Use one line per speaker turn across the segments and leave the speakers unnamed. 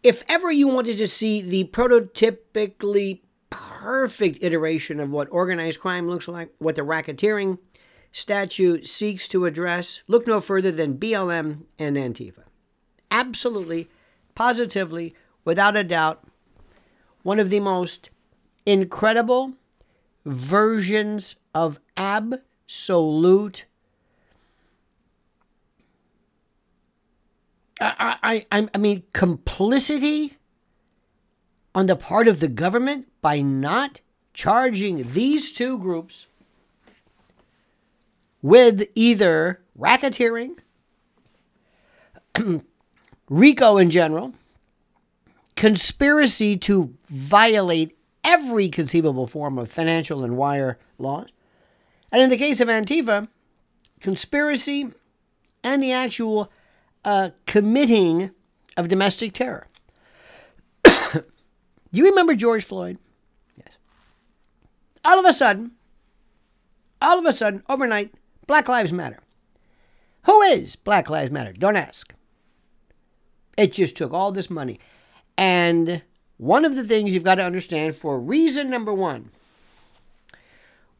If ever you wanted to see the prototypically perfect iteration of what organized crime looks like, what the racketeering statute seeks to address, look no further than BLM and Antifa. Absolutely, positively, without a doubt, one of the most incredible versions of absolute I mean, complicity on the part of the government by not charging these two groups with either racketeering, RICO in general, conspiracy to violate every conceivable form of financial and wire laws, and in the case of Antifa, conspiracy and the actual committing of domestic terror. Do you remember George Floyd? Yes. All of a sudden, overnight, Black Lives Matter. Who is Black Lives Matter? Don't ask. It just took all this money. And one of the things you've got to understand, for reason number one,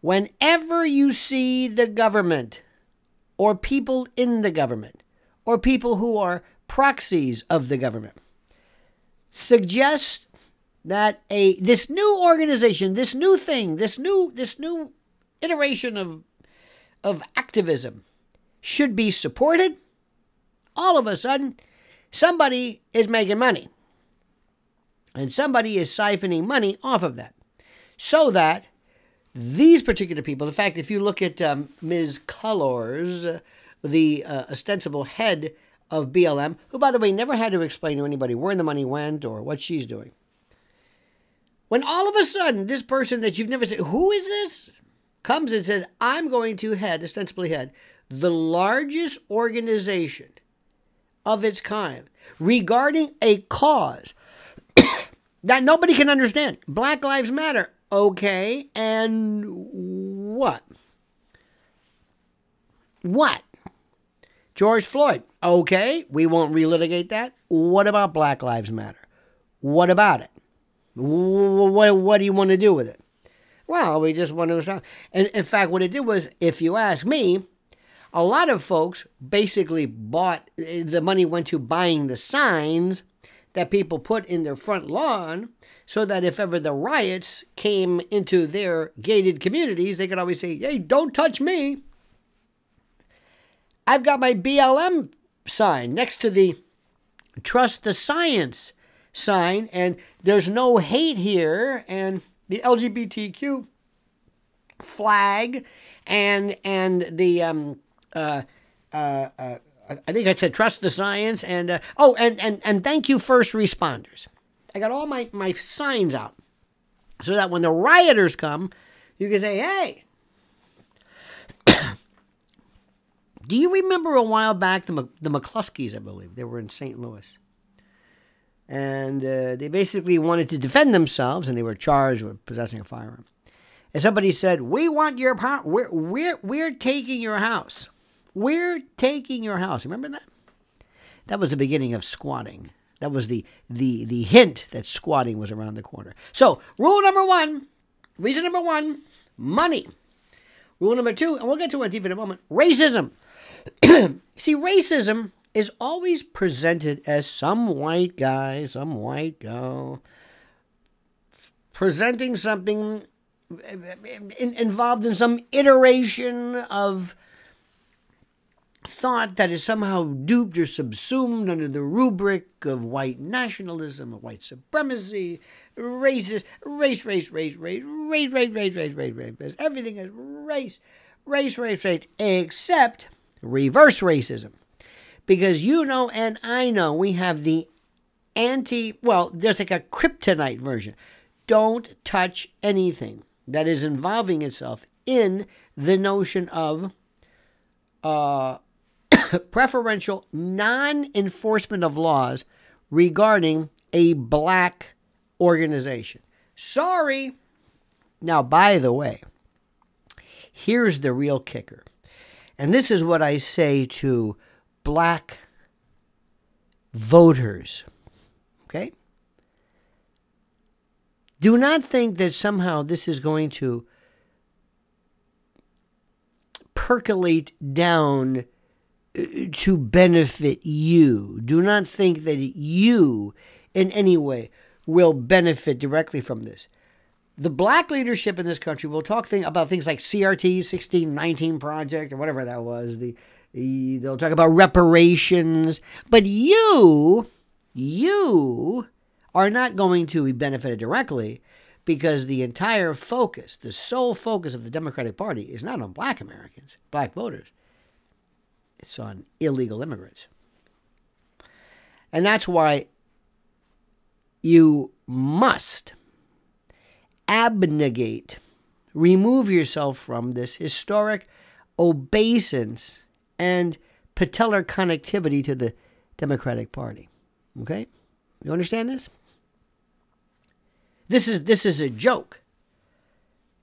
whenever you see the government or people in the government or people who are proxies of the government suggest that this new organization, this new thing, this new iteration of activism should be supported, all of a sudden somebody is making money. And somebody is siphoning money off of that. So that these particular people, in fact, if you look at Ms. Colors, the ostensible head of BLM, who, by the way, never had to explain to anybody where the money went or what she's doing. When all of a sudden, this person that you've never seen, who is this, comes and says, I'm going to ostensibly head, the largest organization of its kind regarding a cause that nobody can understand. Black Lives Matter. Okay, and what? What? George Floyd. Okay, we won't relitigate that. What about Black Lives Matter? What about it? What do you want to do with it? Well, we just want to... And in fact, what it did was, if you ask me, a lot of folks basically bought... The money went to buying the signs that people put in their front lawn so that if ever the riots came into their gated communities, they could always say, hey, don't touch me. I've got my BLM sign next to the Trust the Science sign, and there's no hate here, and the LGBTQ flag, and the I think I said trust the science, and and thank you first responders. I got all my signs out so that when the rioters come, you can say, hey. Do you remember a while back the McCluskeys, I believe? They were in St. Louis. And they basically wanted to defend themselves, and they were charged with possessing a firearm. And somebody said, we want your power. We're taking your house. We're taking your house. Remember that? That was the beginning of squatting. That was the hint that squatting was around the corner. So, rule number one, reason number one, money. Rule number two, and we'll get to Antifa in a moment, racism. See, racism is always presented as some white guy, some white girl, presenting something involved in some iteration of thought that is somehow duped or subsumed under the rubric of white nationalism, of white supremacy, race, everything is race, except reverse racism. Because you know and I know we have the there's like a kryptonite version. Don't touch anything that is involving itself in the notion of preferential non-enforcement of laws regarding a black organization. Sorry. Now, by the way, here's the real kicker. And this is what I say to black voters. Okay? Do not think that somehow this is going to percolate down to benefit you. Do not think that you in any way will benefit directly from this. The black leadership in this country will talk about things like CRT 1619 project or whatever that was. They'll talk about reparations, but you are not going to be benefited directly, because the entire focus, the sole focus of the Democratic Party is not on black Americans, black voters. It's on illegal immigrants. And that's why you must abnegate, remove yourself from this historic obeisance and patellar connectivity to the Democratic Party. Okay? You understand this? This is a joke.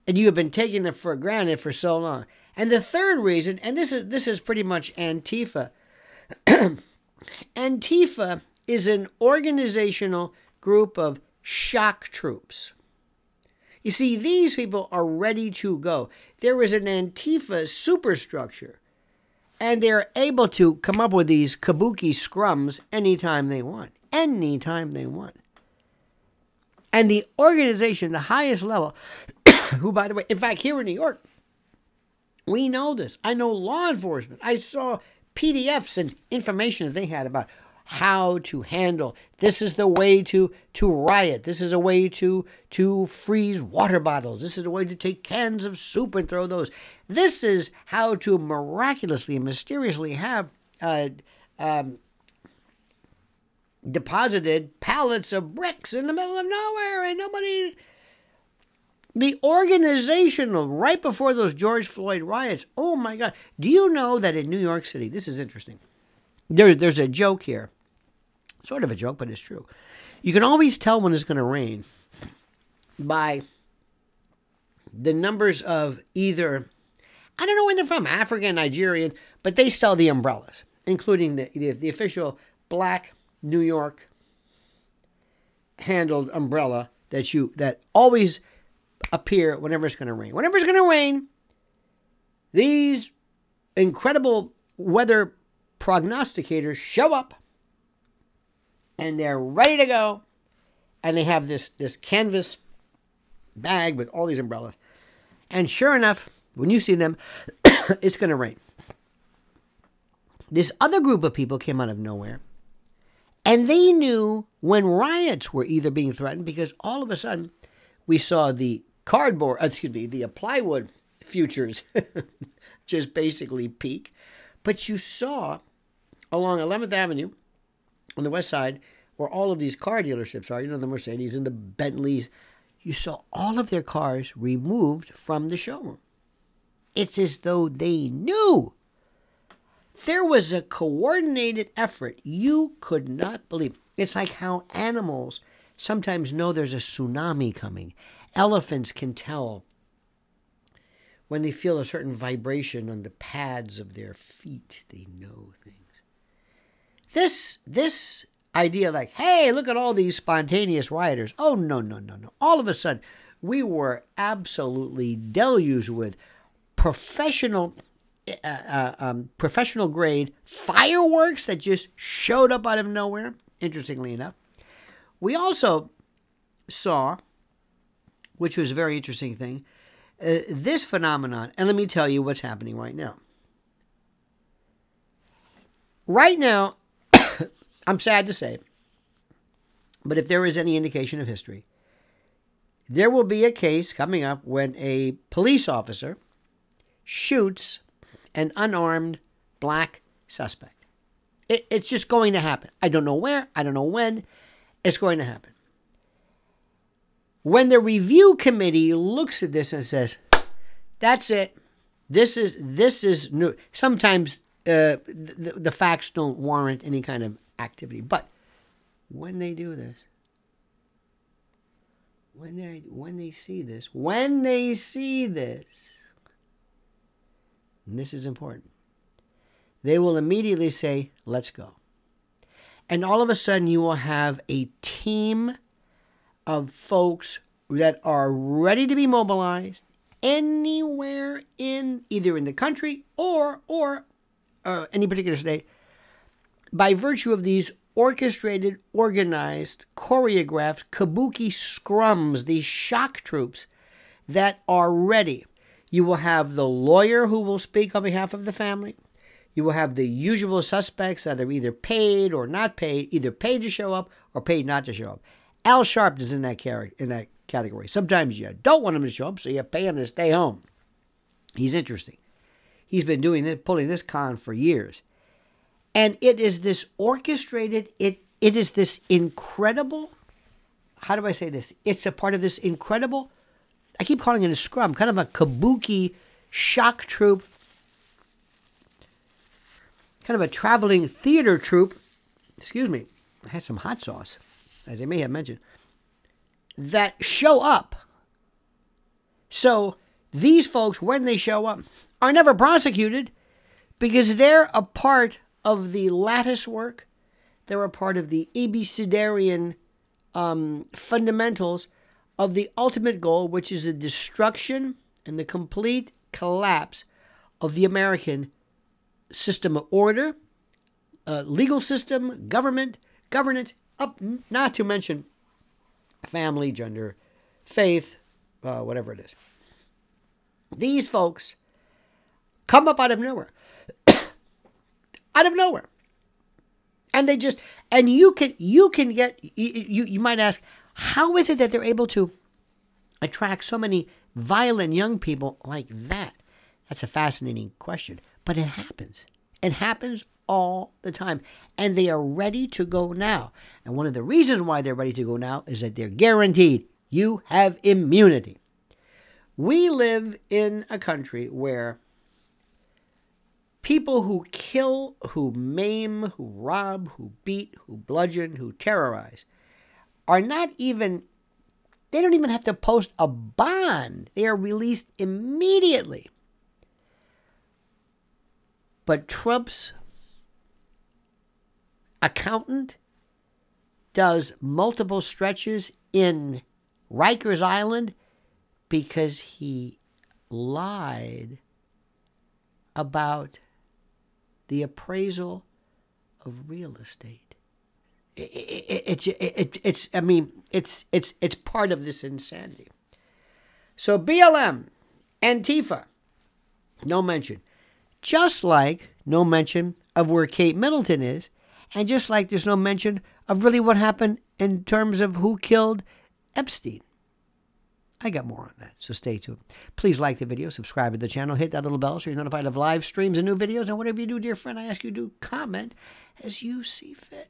And you have been taking it for granted for so long. And the third reason, and this is pretty much Antifa. Antifa is an organizational group of shock troops. You see, these people are ready to go. There is an Antifa superstructure, and they're able to come up with these kabuki scrums anytime they want. Anytime they want. And the organization, the highest level, who, by the way, in fact, here in New York, we know this. I know law enforcement. I saw PDFs and information that they had about how to handle. This is the way to riot. This is a way to freeze water bottles. This is a way to take cans of soup and throw those. This is how to miraculously and mysteriously have deposited pallets of bricks in the middle of nowhere, and nobody. The organizational, right before those George Floyd riots, oh my God. Do you know that in New York City, this is interesting. There's a joke here. Sort of a joke, but it's true. You can always tell when it's going to rain by the numbers of either, I don't know where they're from, African, Nigerian, but they sell the umbrellas, including the official black New York handled umbrella that always appear whenever it's going to rain. Whenever it's going to rain, these incredible weather prognosticators show up, and they're ready to go, and they have this canvas bag with all these umbrellas. And sure enough, when you see them, it's going to rain. This other group of people came out of nowhere, and they knew when riots were either being threatened, because all of a sudden we saw the plywood futures just basically peak. But you saw along 11th Avenue on the west side, where all of these car dealerships are, the Mercedes and the Bentleys, you saw all of their cars removed from the showroom. It's as though they knew. There was a coordinated effort you could not believe. It's like how animals sometimes know there's a tsunami coming. Elephants can tell when they feel a certain vibration on the pads of their feet. They know things. This idea like, hey, look at all these spontaneous rioters. Oh, no. All of a sudden, we were absolutely deluged with professional grade fireworks that just showed up out of nowhere, interestingly enough. We also saw, which was a very interesting thing, this phenomenon, and let me tell you what's happening right now. Right now, I'm sad to say, but if there is any indication of history, there will be a case coming up when a police officer shoots an unarmed black suspect. It's just going to happen. I don't know where. I don't know when. It's going to happen. When the review committee looks at this and says, that's it. This is new. Sometimes the facts don't warrant any kind of activity. But when they do this, when they see this, and this is important, they will immediately say, let's go. And all of a sudden you will have a team of folks that are ready to be mobilized anywhere in either in the country or any particular state by virtue of these orchestrated, organized, choreographed kabuki scrums, these shock troops that are ready. You will have the lawyer who will speak on behalf of the family. You will have the usual suspects that are either paid or not paid, either paid to show up or paid not to show up. Al Sharpton is in that category. Sometimes you don't want him to show up, so you pay him to stay home. He's interesting. He's been doing this, pulling this con for years. And it is this orchestrated, it is this incredible, how do I say this? It's a part of this incredible, I keep calling it a scrum, kind of a kabuki shock troupe, kind of a traveling theater troupe. Excuse me, I had some hot sauce, as I may have mentioned, that show up. So these folks, when they show up, are never prosecuted because they're a part of the lattice work. They're a part of the abecedarian fundamentals of the ultimate goal, which is the destruction and the complete collapse of the American system of order, legal system, government, governance, up, not to mention family, gender, faith, whatever it is. These folks come up out of nowhere. Out of nowhere. And they just, and you can get, you might ask, how is it that they're able to attract so many violent young people like that? That's a fascinating question. But it happens. It happens all the time. And they are ready to go now. And one of the reasons why they're ready to go now is that they're guaranteed you have immunity. We live in a country where people who kill, who maim, who rob, who beat, who bludgeon, who terrorize are not even, they don't even have to post a bond. They are released immediately. But Trump's accountant does multiple stretches in Rikers Island because he lied about the appraisal of real estate. It's part of this insanity. So BLM, Antifa, no mention. Just like no mention of where Kate Middleton is, and just like there's no mention of really what happened in terms of who killed Epstein. I got more on that, so stay tuned. Please like the video, subscribe to the channel, hit that little bell so you're notified of live streams and new videos. And whatever you do, dear friend, I ask you to comment as you see fit.